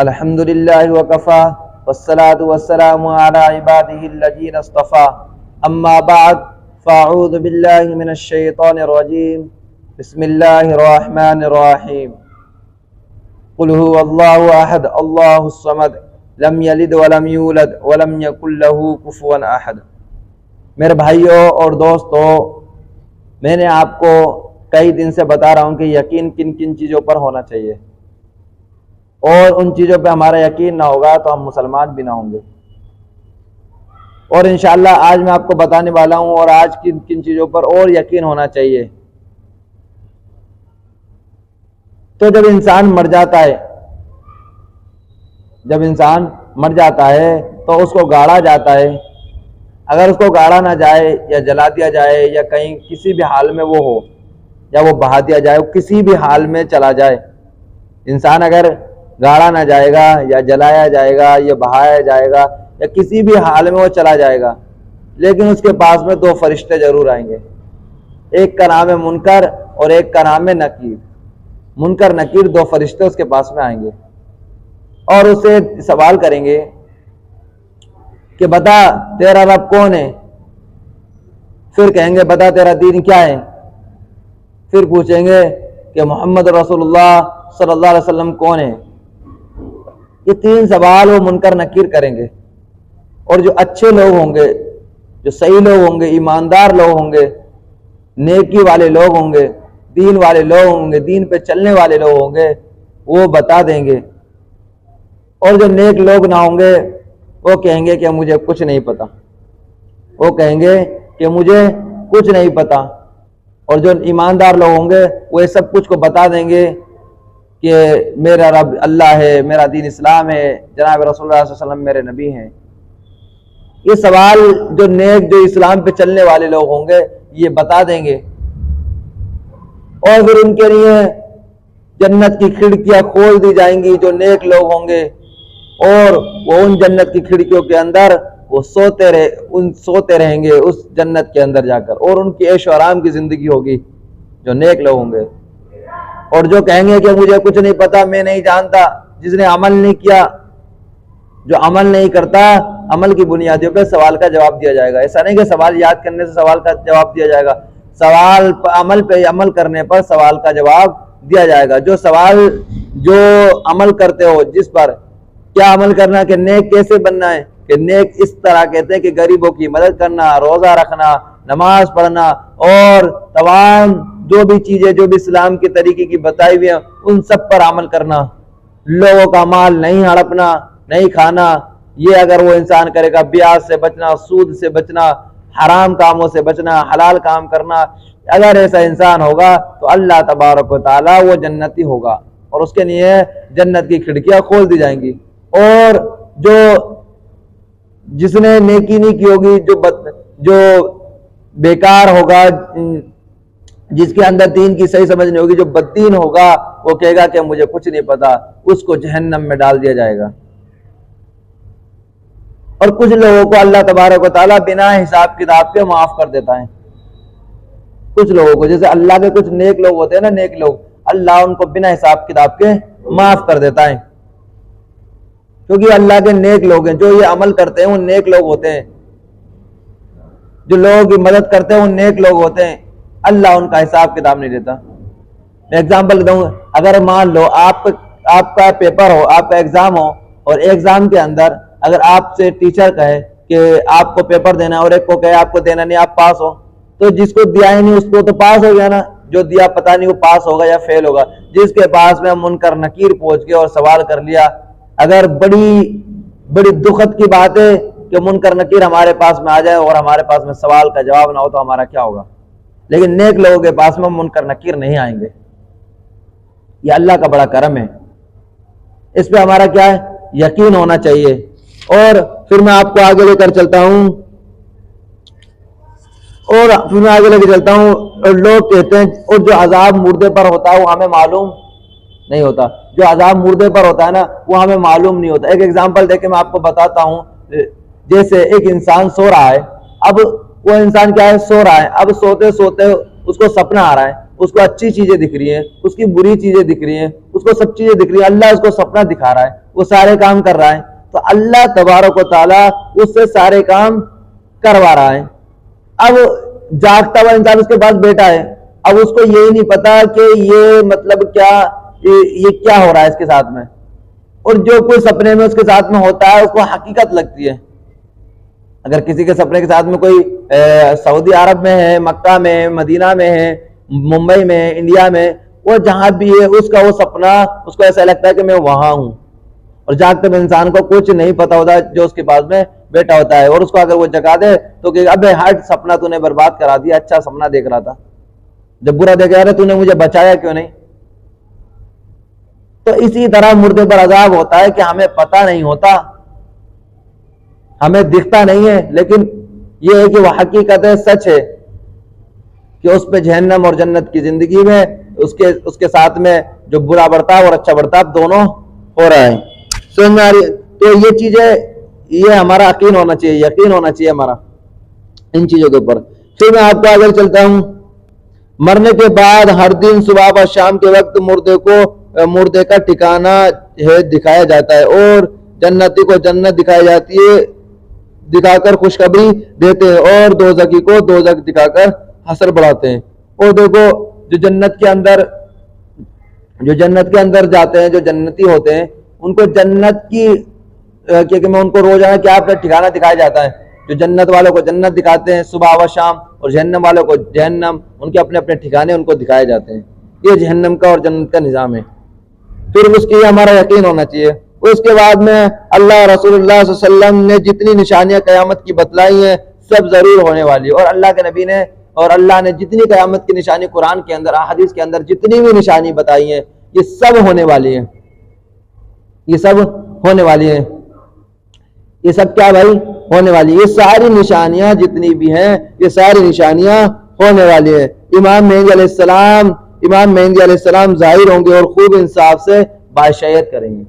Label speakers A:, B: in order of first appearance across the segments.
A: الحمد للہ وکفا والصلاة والسلام علی عباده الذین اصطفى اما بعد فاعوذ باللہ من الشیطان الرجیم بسم اللہ الرحمن الرحیم قل هو اللہ احد اللہ الصمد لم یلد ولم یولد ولم یکن له کفوا احد۔ میرے بھائیوں اور دوستو، میں نے آپ کو کئی دن سے بتا رہا ہوں کہ یقین کن کن چیزوں پر ہونا چاہیے، اور ان چیزوں پہ ہمارا یقین نہ ہوگا تو ہم مسلمان بھی نہ ہوں گے۔ اور انشاءاللہ آج میں آپ کو بتانے والا ہوں اور آج کن کن چیزوں پر اور یقین ہونا چاہیے۔ تو جب انسان مر جاتا ہے تو اس کو گاڑا جاتا ہے۔ اگر اس کو گاڑا نہ جائے یا جلا دیا جائے یا کہیں کسی بھی حال میں وہ ہو، یا وہ بہا دیا جائے، کسی بھی حال میں چلا جائے، انسان اگر گاڑا نہ جائے گا یا جلایا جائے گا یا بہایا جائے گا یا کسی بھی حال میں وہ چلا جائے گا، لیکن اس کے پاس میں دو فرشتے ضرور آئیں گے، ایک کا نام ہے منکر اور ایک کا نام ہے نکیر۔ منکر نکیر دو فرشتے اس کے پاس میں آئیں گے اور اسے سوال کریں گے کہ بتا تیرا رب کون ہے؟ پھر کہیں گے بتا تیرا دین کیا ہے؟ پھر پوچھیں گے کہ محمد رسول اللہ صلی اللہ علیہ وسلم کون ہے؟ یہ تین سوال وہ منکر نکیر کریں گے، اور جو اچھے لوگ ہوں گے، جو صحیح لوگ ہوں گے، ایماندار لوگ ہوں گے، نیکی والے لوگ ہوں گے، دین والے لوگ ہوں گے، دین پہ چلنے والے لوگ ہوں گے، وہ بتا دیں گے۔ اور جو نیک لوگ نہ ہوں گے وہ کہیں گے کہ مجھے کچھ نہیں پتا، وہ کہیں گے کہ مجھے کچھ نہیں پتا۔ اور جو ایماندار لوگ ہوں گے وہ سب کچھ کو بتا دیں گے کہ میرا رب اللہ ہے، میرا دین اسلام ہے، جناب رسول اللہ صلی اللہ علیہ وسلم میرے نبی ہیں۔ یہ سوال جو نیک، جو اسلام پہ چلنے والے لوگ ہوں گے یہ بتا دیں گے، اور پھر ان کے لیے جنت کی کھڑکیاں کھول دی جائیں گی جو نیک لوگ ہوں گے، اور وہ ان جنت کی کھڑکیوں کے اندر وہ سوتے رہیں گے اس جنت کے اندر جا کر، اور ان کی عیش و آرام کی زندگی ہوگی جو نیک لوگ ہوں گے۔ اور جو کہیں گے کہ مجھے کچھ نہیں پتا، میں نہیں جانتا، جس نے عمل نہیں کیا، جو عمل نہیں کرتا، عمل کی بنیادوں پہ سوال کا جواب دیا جائے گا۔ ایسا نہیں کہ سوال یاد کرنے سے سوال کا جواب دیا جائے گا، سوال عمل پہ عمل کرنے پر سوال کا جواب دیا جائے گا۔ جو عمل کرتے ہو، جس پر کیا عمل کرنا، کہ نیک کیسے بننا ہے، کہ نیک اس طرح کہتے ہیں کہ غریبوں کی مدد کرنا، روزہ رکھنا، نماز پڑھنا، اور تمام جو بھی چیزیں جو بھی اسلام کے طریقے کی بتائی ہوئی ہیں ان سب پر عمل کرنا۔ لوگوں کا مال نہیں ہڑپنا، نہیں کھانا، یہ اگر وہ انسان کرے گا، بیاج سے بچنا، سود سے بچنا، حرام کاموں سے بچنا، حلال کام کرنا، اگر ایسا انسان ہوگا تو اللہ تبارک و تعالی وہ جنتی ہوگا، اور اس کے لیے جنت کی کھڑکیاں کھول دی جائیں گی۔ اور جس نے نیکی نہیں کی ہوگی، جو بیکار ہوگا، جس کے اندر دین کی صحیح سمجھ نہیں ہوگی، جو بددین ہوگا، وہ کہے گا کہ مجھے کچھ نہیں پتا، اس کو جہنم میں ڈال دیا جائے گا۔ اور کچھ لوگوں کو اللہ تبارک و تعالیٰ بنا حساب کتاب کے معاف کر دیتا ہے۔ کچھ لوگوں کو، جیسے اللہ کے کچھ نیک لوگ ہوتے ہیں نا، نیک لوگ، اللہ ان کو بنا حساب کتاب کے معاف کر دیتا ہے، کیونکہ اللہ کے نیک لوگ ہیں، جو یہ عمل کرتے ہیں وہ نیک لوگ ہوتے ہیں، جو لوگوں کی مدد کرتے ہیں وہ نیک لوگ ہوتے ہیں، اللہ ان کا حساب کتاب نہیں لیتا۔ میں ایگزامپل دوں، اگر مان لو آپ کا پیپر ہو، آپ کا ایگزام ہو، اور ایگزام کے اندر اگر آپ سے ٹیچر کہے کہ آپ کو پیپر دینا ہے، اور ایک کو کہے آپ کو دینا نہیں، آپ پاس ہو، تو جس کو دیا ہی نہیں اس کو تو پاس ہو گیا نا، جو دیا پتہ نہیں وہ پاس ہوگا یا فیل ہوگا۔ جس کے پاس میں منکر نکیر پہنچ گئے اور سوال کر لیا، اگر بڑی دکھد کی بات ہے کہ منکر نکیر ہمارے پاس میں آ جائے اور ہمارے پاس میں سوال کا جواب نہ ہو تو ہمارا کیا ہوگا؟ لیکن نیک لوگوں کے پاس میں منکر نکیر نہیں آئیں گے۔ یہ اللہ کا بڑا کرم ہے، اس پہ ہمارا کیا ہے؟ یقین ہونا چاہیے۔ اور پھر میں آپ کو آگے لے کر چلتا ہوں، اور لوگ کہتے ہیں اور جو عذاب مردے پر ہوتا ہے وہ ہمیں معلوم نہیں ہوتا، جو عذاب مردے پر ہوتا ہے نا وہ ہمیں معلوم نہیں ہوتا۔ ایک ایگزامپل دے کے میں آپ کو بتاتا ہوں، جیسے ایک انسان سو رہا ہے، اب وہ انسان کیا ہے؟ سو رہا ہے، اب سوتے سوتے اس کو سپنا آ رہا ہے، اس کو اچھی چیزیں دکھ رہی ہیں، اس کی بری چیزیں دکھ رہی ہیں، اس کو سب چیزیں دکھ رہی ہیں، اللہ اس کو سپنا دکھا رہا ہے، وہ سارے کام کر رہا ہے، تو اللہ تبارک و تعالیٰ اس سے سارے کام کروا رہا ہے۔ اب جاگتا ہوا انسان، اس کے پاس بیٹا ہے، اب اس کو یہی نہیں پتا کہ یہ مطلب کیا، یہ کیا ہو رہا ہے اس کے ساتھ میں، اور جو کوئی سپنے میں اس کے ساتھ میں ہوتا ہے اس کو حقیقت لگتی ہے۔ اگر کسی کے سپنے کے ساتھ میں کوئی سعودی عرب میں ہے، مکہ میں، مدینہ میں ہے، ممبئی میں، انڈیا میں، وہ جہاں بھی ہے، اس کا وہ سپنا اس کو ایسا لگتا ہے کہ میں وہاں ہوں، اور جاگتے میں انسان کو کچھ نہیں پتا ہوتا جو اس کے پاس میں بیٹا ہوتا ہے، اور اس کو اگر وہ جگا دے تو کہ ابے ہٹ، سپنا تو نے برباد کرا دیا، اچھا سپنا دیکھ رہا تھا، جب برا دیکھا رہا تو نے مجھے بچایا کیوں نہیں۔ تو اسی طرح مردے پر عذاب ہوتا ہے کہ ہمیں پتہ نہیں ہوتا، ہمیں دکھتا نہیں ہے، لیکن یہ ہے کہ وہ حقیقت ہے، سچ ہے کہ اس پہ جہنم اور جنت کی زندگی میں اس کے ساتھ میں جو برا برتاؤ اور اچھا برتاؤ دونوں ہو رہا ہے۔ تو یہ چیزیں، یہ ہمارا یقین ہونا چاہیے ہمارا ان چیزوں کے اوپر۔ پھر میں آپ کو آگے چلتا ہوں، مرنے کے بعد ہر دن صبح و شام کے وقت مردے کا ٹھکانہ دکھایا جاتا ہے، اور جنتی کو جنت دکھائی جاتی ہے، دکھا کر خوشخبری دیتے ہیں، اور دوزخی کو دوزخ دکھا کر حسر بڑھاتے ہیں۔ اور دیکھو جو جنت کے اندر جاتے ہیں، جو جنتی ہوتے ہیں، ان کو جنت کی کہ میں ان کو روزانہ کیا اپنا ٹھکانہ دکھایا جاتا ہے، جو جنت والوں کو جنت دکھاتے ہیں صبح و شام، اور جہنم والوں کو جہنم، ان کے اپنے اپنے ٹھکانے ان کو دکھائے جاتے ہیں۔ یہ جہنم کا اور جنت کا نظام ہے، پھر اس کی ہمارا یقین ہونا چاہیے۔ اس کے بعد میں اللہ رسول اللہ صلی اللہ علیہ وسلم نے جتنی نشانیاں قیامت کی بتلائی ہیں سب ضرور ہونے والی، اور اللہ کے نبی نے اور اللہ نے جتنی قیامت کی نشانی قرآن کے اندر، احادیث کے اندر جتنی بھی نشانی بتائی ہیں، یہ سب ہونے والی ہیں، یہ سب ہونے والی ہیں، یہ سب کیا بھائی ہونے والی، یہ ساری نشانیاں جتنی بھی ہیں یہ ساری نشانیاں ہونے والی ہیں۔ امام مہدی علیہ السلام ظاہر ہوں گے اور خوب انصاف سے بادشاہیت کریں گے۔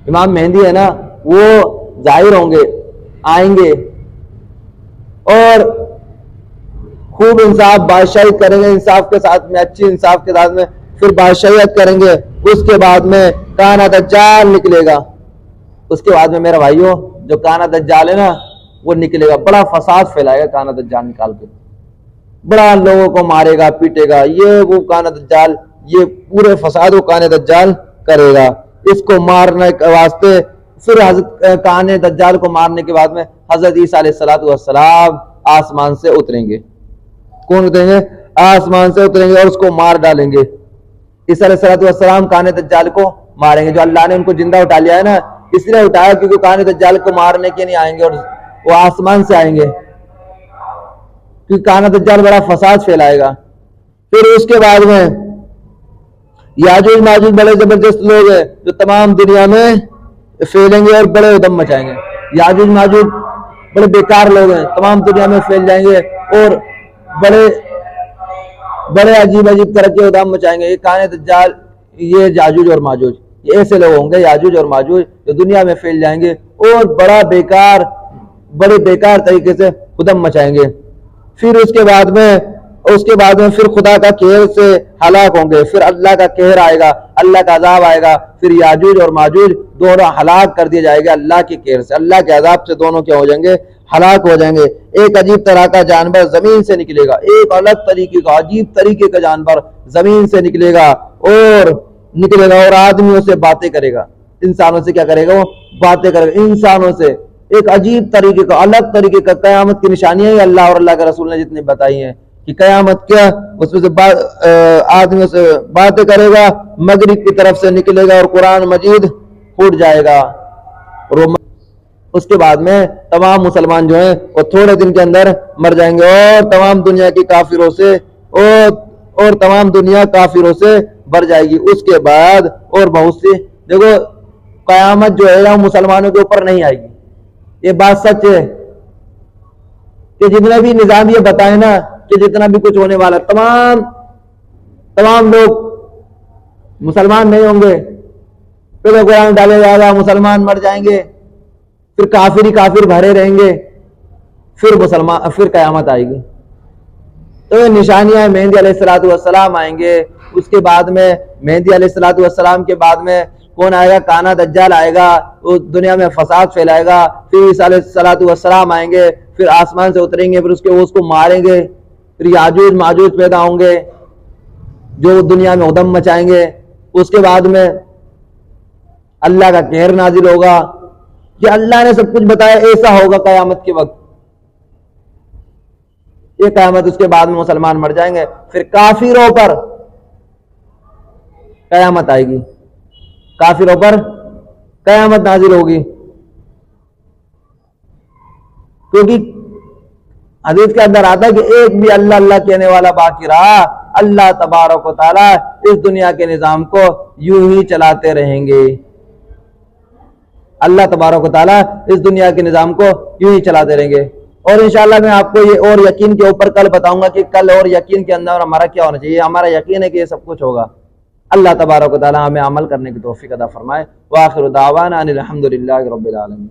A: امام مہدی ہے نا، وہ ظاہر ہوں گے، آئیں گے اور خوب انصاف بادشاہیت کریں گے، انصاف کے ساتھ میں، اچھی انصاف کے ساتھ میں، پھر بادشاہیت کریں گے۔ اس کے بعد میں کانا دجال نکلے گا، اس کے بعد میں میرا بھائیو جو کانا دجال ہے نا وہ نکلے گا، بڑا فساد پھیلائے گا کانا دجال نکال کے، بڑا لوگوں کو مارے گا، پیٹے گا، یہ وہ کانا دجال، یہ پورے فساد وہ کانا دجال کرے گا۔ اس کو مارنے کے واسطے پھر حضرت کانے دجال کو مارنے کے بعد میں حضرت عیسیٰ علیہ السلام آسمان سے اتریں گے۔ کون اتریں گے؟ آسمان سے اتریں گے اور اس کو مار ڈالیں گے۔ عیسیٰ علیہ السلام کانے دجال کو ماریں گے، جو اللہ نے ان کو زندہ اٹھا لیا ہے نا، اس لیے اٹھایا کیونکہ کانے دجال کو مارنے کے نہیں آئیں گے، اور وہ آسمان سے آئیں گے، کیونکہ کانا دجال بڑا فساد پھیلائے گا۔ پھر اس کے بعد میں یاجوج ماجوج بڑے زبردست لوگ ہیں جو تمام دنیا میں پھیلیں گے اور بڑے ادم مچائیں گے۔ یاجوج ماجوج بڑے بیکار لوگ ہیں، تمام دنیا میں پھیل جائیں گے اور بڑے عجیب طرح کے ادم مچائیں گے۔ یہ کانے دجال، یہ یاجوج اور ماجوج، یہ ایسے لوگ ہوں گے یاجوج اور ماجوج جو دنیا میں پھیل جائیں گے اور بڑے بیکار طریقے سے ادم مچائیں گے۔ پھر اس کے بعد میں پھر خدا کا قہر سے ہلاک ہوں گے، پھر اللہ کا قہر آئے گا، اللہ کا عذاب آئے گا، پھر یاجوج اور ماجوج دونوں ہلاک کر دیے جائے گے اللہ کے قہر سے، اللہ کے عذاب سے دونوں کیا ہو جائیں گے؟ ہلاک ہو جائیں گے۔ ایک عجیب طرح کا جانور زمین سے نکلے گا، ایک الگ طریقے کا عجیب طریقے کا جانور زمین سے نکلے گا اور آدمیوں سے باتیں کرے گا، انسانوں سے کیا کرے گا؟ وہ باتیں کرے گا انسانوں سے، ایک عجیب طریقے کا، الگ طریقے کا۔ قیامت کی نشانیاں ہی اللہ اور اللہ کے رسول نے جتنی بتائی ہیں کہ قیامت کیا، اس میں سے آدمیوں سے باتیں کرے گا، مغرب کی طرف سے نکلے گا اور قرآن مجید پھوٹ جائے گا، اور اس کے بعد میں تمام مسلمان جو ہیں وہ تھوڑے دن کے اندر مر جائیں گے، اور تمام دنیا کی کافروں سے اور تمام دنیا کافروں سے بھر جائے گی۔ اس کے بعد اور بہت سی، دیکھو قیامت جو ہے وہ مسلمانوں کے اوپر نہیں آئے گی، یہ بات سچ ہے کہ جتنے بھی نظام یہ بتائے نا کہ جتنا بھی کچھ ہونے والا، تمام لوگ مسلمان نہیں ہوں گے، پھر قرآن ڈالے جائے گا، مسلمان مر جائیں گے، پھر کافر ہی کافر بھرے رہیں گے، پھر قیامت آئے گی۔ تو یہ نشانیاں مہدی علیہ السلام آئیں گے. اس کے بعد میں مہدی علیہ السلام کے بعد میں کون آئے گا؟ کانا دجال آئے گا، وہ دنیا میں فساد پھیلائے گا. پھر عیسیٰ علیہ السلام آئیں گے، پھر آسمان سے اتریں گے، پھر اس کو ماریں گے. پھر یاجوج ماجوج پیدا ہوں گے جو دنیا میں ادم مچائیں گے. اس کے بعد میں اللہ کا قہر نازل ہوگا کہ اللہ نے سب کچھ بتایا ایسا ہوگا قیامت کے وقت. یہ قیامت، اس کے بعد میں مسلمان مر جائیں گے، پھر کافروں پر قیامت آئے گی، کافروں پر قیامت نازل ہوگی. کیونکہ حدیث کے اندر آتا ہے کہ ایک بھی اللہ اللہ کہنے والا باقی رہا، اللہ تبارک و تعالیٰ اس دنیا کے نظام کو یوں ہی چلاتے رہیں گے. اللہ تبارک و تعالیٰ اس دنیا کے نظام کو یوں ہی چلاتے رہیں گے. اور انشاءاللہ میں آپ کو یہ اور یقین کے اوپر کل بتاؤں گا کہ کل اور یقین کے اندر ہمارا کیا ہونا چاہیے. ہمارا یقین ہے کہ یہ سب کچھ ہوگا. اللہ تبارک و تعالیٰ ہمیں عمل کرنے کی توفیق عطا فرمائے. وآخر دعوانا ان الحمد للہ رب العالمین.